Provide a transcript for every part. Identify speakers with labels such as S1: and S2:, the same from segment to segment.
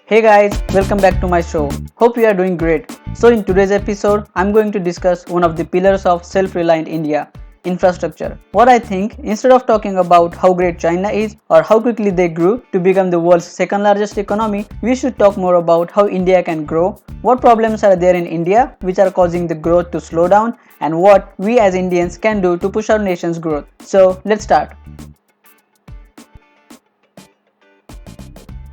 S1: Hey guys, welcome back to my show. Hope you are doing great. So in today's episode, I'm going to discuss one of the pillars of self-reliant India, infrastructure. What I think, instead of talking about how great China is or how quickly they grew to become the world's second largest economy, we should talk more about how India can grow, what problems are there in India which are causing the growth to slow down, and what we as Indians can do to push our nation's growth. So let's start.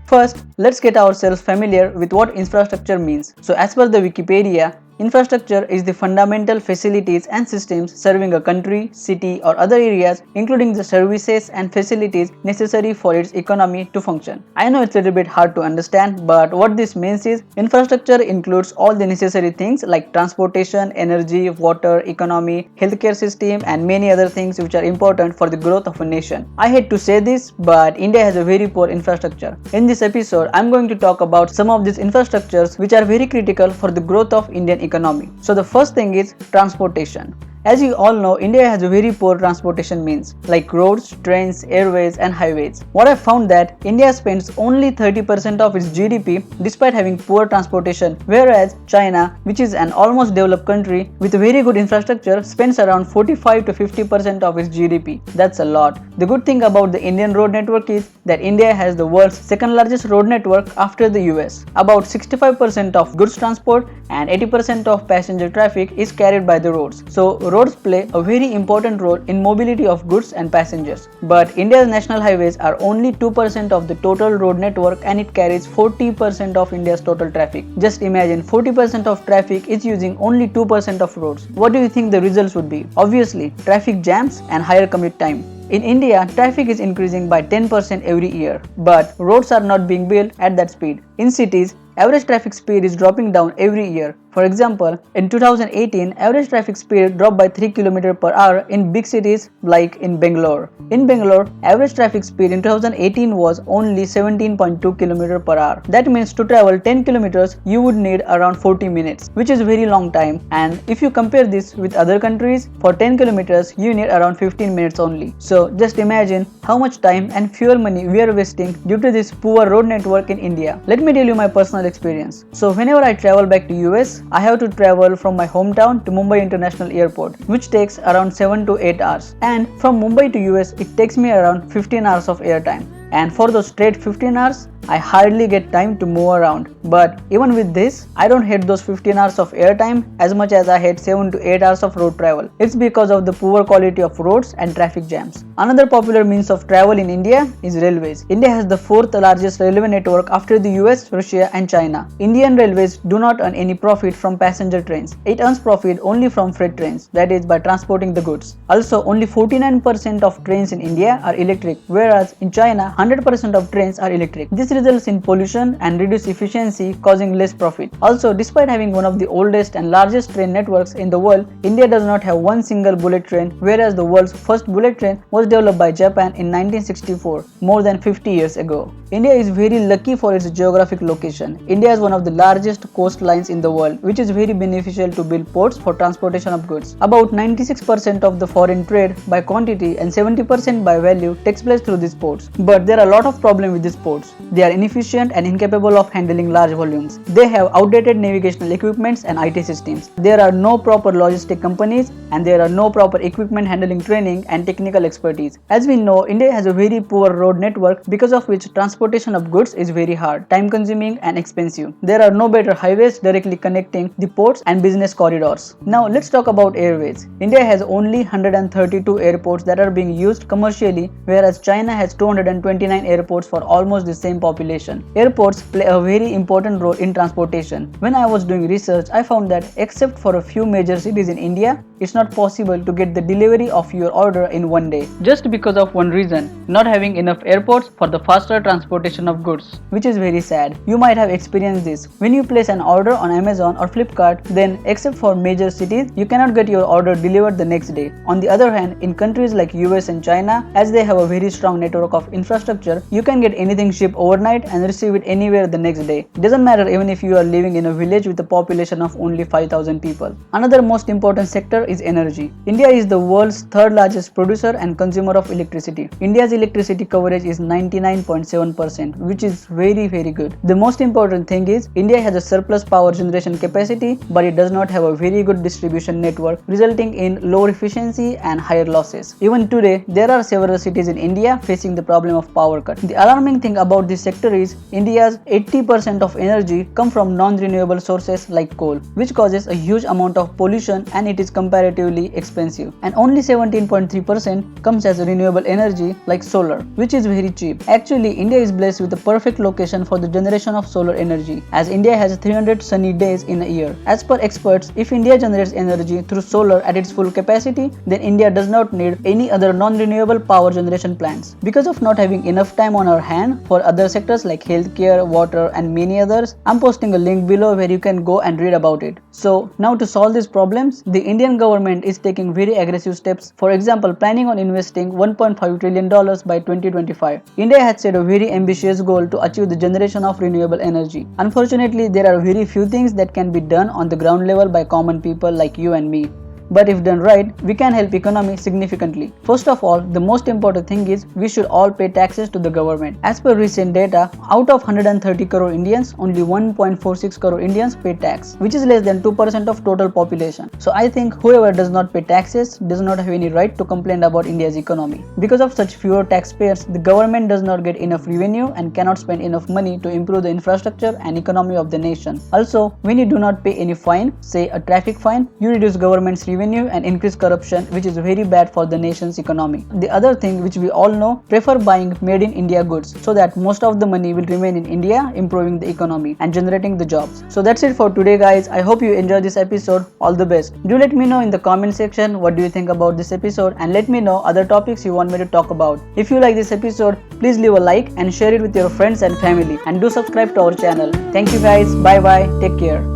S1: First, let's get ourselves familiar with what infrastructure means. So as per the Wikipedia, infrastructure is the fundamental facilities and systems serving a country, city or other areas, including the services and facilities necessary for its economy to function. I know it's a little bit hard to understand, but what this means is infrastructure includes all the necessary things like transportation, energy, water, economy, healthcare system and many other things which are important for the growth of a nation. I hate to say this, but India has a very poor infrastructure. In this episode, I'm going to talk about some of these infrastructures which are very critical for the growth of Indian economy. So the first thing is transportation. As you all know, India has a very poor transportation means like roads, trains, airways and highways. What I found that India spends only 30% of its GDP despite having poor transportation, whereas China, which is an almost developed country with a very good infrastructure, spends around 45 to 50% of its GDP. That's a lot. The good thing about the Indian road network is that India has the world's second largest road network after the US. About 65% of goods transport and 80% of passenger traffic is carried by the roads. So roads play a very important role in mobility of goods and passengers. But India's national highways are only 2% of the total road network and it carries 40% of India's total traffic. Just imagine 40% of traffic is using only 2% of roads. What do you think the results would be? Obviously, traffic jams and higher commute time. In India, traffic is increasing by 10% every year, but roads are not being built at that speed. In cities, average traffic speed is dropping down every year. For example, in 2018, average traffic speed dropped by 3 km per hour in big cities like in Bangalore. In Bangalore, average traffic speed in 2018 was only 17.2 km per hour. That means to travel 10 kilometers, you would need around 40 minutes, which is a very long time. And if you compare this with other countries, for 10 kilometers, you need around 15 minutes only. So just imagine how much time and fuel money we are wasting due to this poor road network in India. Let me tell you my personal experience. So whenever I travel back to US, I have to travel from my hometown to Mumbai International Airport, which takes around 7 to 8 hours. And from Mumbai to US, it takes me around 15 hours of airtime. And for those straight 15 hours, I hardly get time to move around. But even with this, I don't hate those 15 hours of airtime as much as I hate 7 to 8 hours of road travel. It's because of the poor quality of roads and traffic jams. Another popular means of travel in India is railways. India has the fourth largest railway network after the US, Russia and China. Indian railways do not earn any profit from passenger trains. It earns profit only from freight trains, that is by transporting the goods. Also, only 49% of trains in India are electric, whereas in China, 100% of trains are electric. This results in pollution and reduced efficiency, causing less profit. Also, despite having one of the oldest and largest train networks in the world, India does not have one single bullet train, whereas the world's first bullet train was developed by Japan in 1964, more than 50 years ago. India is very lucky for its geographic location. India is one of the largest coastlines in the world, which is very beneficial to build ports for transportation of goods. About 96% of the foreign trade by quantity and 70% by value takes place through these ports. But there are a lot of problems with these ports. They are inefficient and incapable of handling large volumes. They have outdated navigational equipments and IT systems. There are no proper logistic companies and there are no proper equipment handling training and technical expertise. As we know, India has a very poor road network because of which transportation of goods is very hard, time consuming and expensive. There are no better highways directly connecting the ports and business corridors. Now let's talk about airways. India has only 132 airports that are being used commercially, whereas China has 229 airports for almost the same population. Airports play a very important role in transportation. When I was doing research, I found that except for a few major cities in India, it's not possible to get the delivery of your order in one day. Just because of one reason, not having enough airports for the faster transportation of goods, which is very sad. You might have experienced this. When you place an order on Amazon or Flipkart, then except for major cities, you cannot get your order delivered the next day. On the other hand, in countries like US and China, as they have a very strong network of infrastructure, you can get anything shipped overnight overnight and receive it anywhere the next day. It doesn't matter even if you are living in a village with a population of only 5,000 people. Another most important sector is energy. India is the world's third largest producer and consumer of electricity. India's electricity coverage is 99.7%, which is very good. The most important thing is India has a surplus power generation capacity, but it does not have a very good distribution network, resulting in lower efficiency and higher losses. Even today, there are several cities in India facing the problem of power cut. The alarming thing about this sector is India's 80% of energy come from non-renewable sources like coal, which causes a huge amount of pollution and it is comparatively expensive. And only 17.3% comes as renewable energy like solar, which is very cheap. Actually, India is blessed with the perfect location for the generation of solar energy, as India has 300 sunny days in a year. As per experts, if India generates energy through solar at its full capacity, then India does not need any other non-renewable power generation plants. Because of not having enough time on our hand for other sectors like healthcare, water and many others, I'm posting a link below where you can go and read about it. So now to solve these problems, the Indian government is taking very aggressive steps. For example, planning on investing $1.5 trillion by 2025. India has set a very ambitious goal to achieve the generation of renewable energy. Unfortunately, there are very few things that can be done on the ground level by common people like you and me. But if done right, we can help economy significantly. First of all, the most important thing is we should all pay taxes to the government. As per recent data, out of 130 crore Indians, only 1.46 crore Indians pay tax, which is less than 2% of total population. So I think whoever does not pay taxes does not have any right to complain about India's economy. Because of such fewer taxpayers, the government does not get enough revenue and cannot spend enough money to improve the infrastructure and economy of the nation. Also, when you do not pay any fine, say a traffic fine, you reduce government's revenue and increase corruption, which is very bad for the nation's economy. The other thing which we all know, prefer buying made in India goods so that most of the money will remain in India, improving the economy and generating the jobs. So that's it for today guys. I hope you enjoyed this episode. All the best. Do let me know in the comment section what do you think about this episode, and let me know other topics you want me to talk about. If you like this episode, please leave a like and share it with your friends and family, and do subscribe to our channel. Thank you guys. Bye bye. Take care.